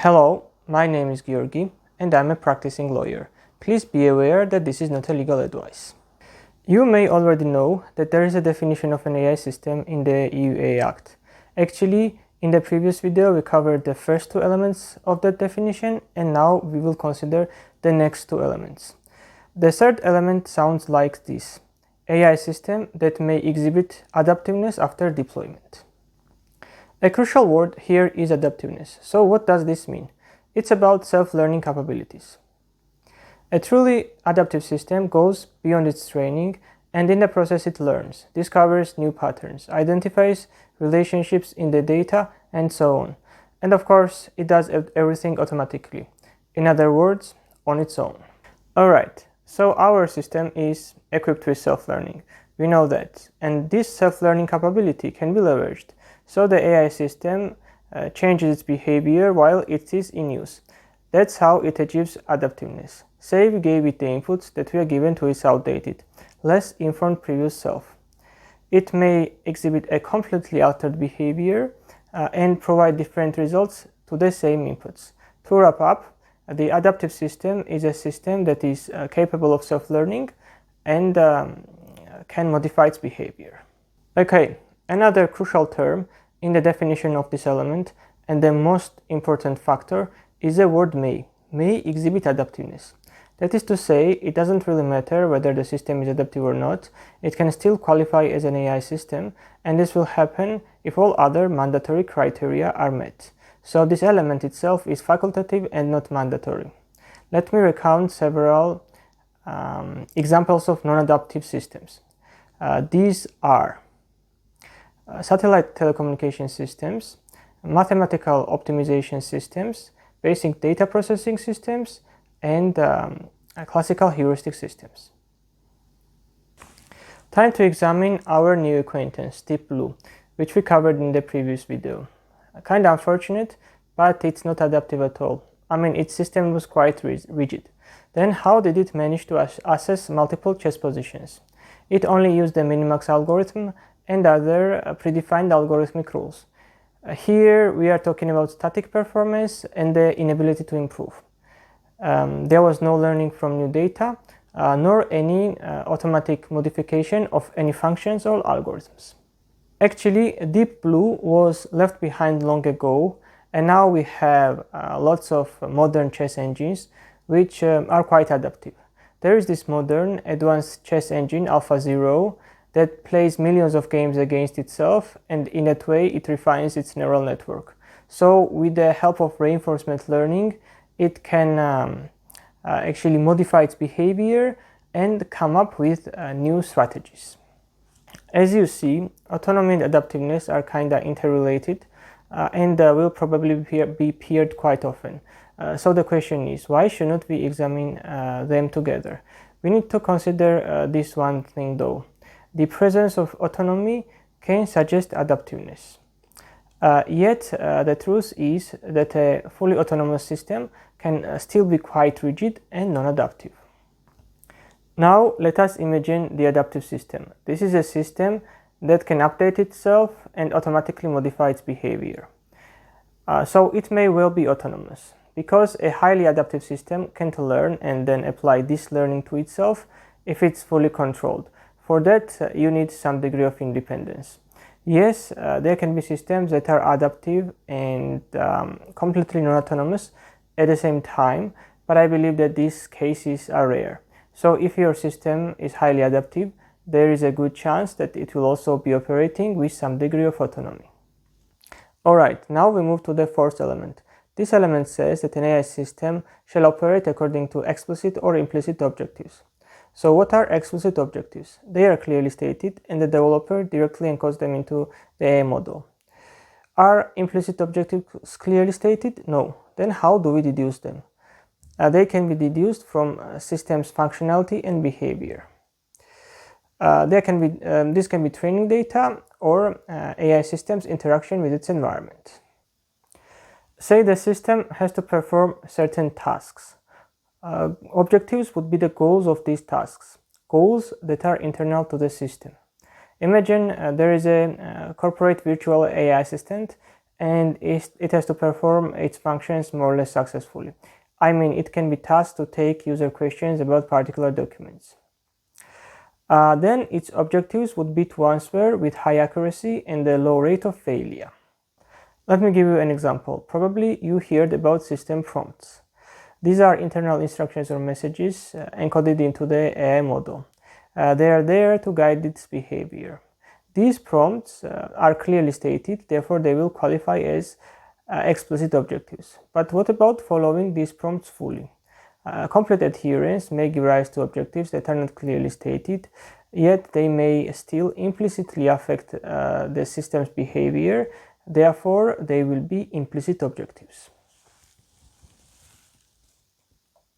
Hello, my name is Georgi and I'm a practicing lawyer. Please be aware that this is not a legal advice. You may already know that there is a definition of an AI system in the EU AI Act. Actually, in the previous video we covered the first two elements of that definition, and now we will consider the next two elements. The third element sounds like this: AI system that may exhibit adaptiveness after deployment. A crucial word here is adaptiveness. So what does this mean? It's about self-learning capabilities. A truly adaptive system goes beyond its training, and in the process it learns, discovers new patterns, identifies relationships in the data, and so on. And of course, it does everything automatically. In other words, on its own. Alright, so our system is equipped with self-learning. We know that. And this self-learning capability can be leveraged. So the AI system changes its behavior while it is in use. That's how it achieves adaptiveness. Say we gave it the inputs that were given to its outdated, less informed previous self. It may exhibit a completely altered behavior and provide different results to the same inputs. To wrap up, the adaptive system is a system that is capable of self-learning and can modify its behavior. Okay, another crucial term in the definition of this element, and the most important factor, is the word may exhibit adaptiveness. That is to say, it doesn't really matter whether the system is adaptive or not, it can still qualify as an AI system, and this will happen if all other mandatory criteria are met. So this element itself is facultative and not mandatory. Let me recount several examples of non-adaptive systems. These are satellite telecommunication systems, mathematical optimization systems, basic data processing systems, and classical heuristic systems. Time to examine our new acquaintance, Deep Blue, which we covered in the previous video. Kind of unfortunate, but it's not adaptive at all. I mean, its system was quite rigid. Then how did it manage to assess multiple chess positions? It only used the Minimax algorithm and other predefined algorithmic rules. Here we are talking about static performance and the inability to improve. There was no learning from new data, nor any automatic modification of any functions or algorithms. Actually, Deep Blue was left behind long ago, and now we have lots of modern chess engines which are quite adaptive. There is this modern advanced chess engine, AlphaZero, that plays millions of games against itself, and in that way it refines its neural network. So with the help of reinforcement learning, it can actually modify its behavior and come up with new strategies. As you see, autonomy and adaptiveness are kinda interrelated and will probably be paired quite often. So the question is, why shouldn't we examine them together? We need to consider this one thing though. The presence of autonomy can suggest adaptiveness. Yet the truth is that a fully autonomous system can still be quite rigid and non-adaptive. Now let us imagine the adaptive system. This is a system that can update itself and automatically modify its behavior. So it may well be autonomous, because a highly adaptive system can learn and then apply this learning to itself if it's fully controlled. For that, you need some degree of independence. Yes, there can be systems that are adaptive and completely non-autonomous at the same time, but I believe that these cases are rare. So if your system is highly adaptive, there is a good chance that it will also be operating with some degree of autonomy. Alright, now we move to the fourth element. This element says that an AI system shall operate according to explicit or implicit objectives. So what are explicit objectives? They are clearly stated and the developer directly encodes them into the AI model. Are implicit objectives clearly stated? No. Then how do we deduce them? They can be deduced from system's functionality and behavior. This can be training data or AI system's interaction with its environment. Say the system has to perform certain tasks. Objectives would be the goals of these tasks, goals that are internal to the system. Imagine there is a corporate virtual AI assistant and it has to perform its functions more or less successfully. I mean, it can be tasked to take user questions about particular documents. Then its objectives would be to answer with high accuracy and a low rate of failure. Let me give you an example. Probably you heard about system prompts. These are internal instructions or messages encoded into the AI model. They are there to guide its behavior. These prompts are clearly stated, therefore they will qualify as explicit objectives. But what about following these prompts fully? Complete adherence may give rise to objectives that are not clearly stated, yet they may still implicitly affect the system's behavior. Therefore, they will be implicit objectives.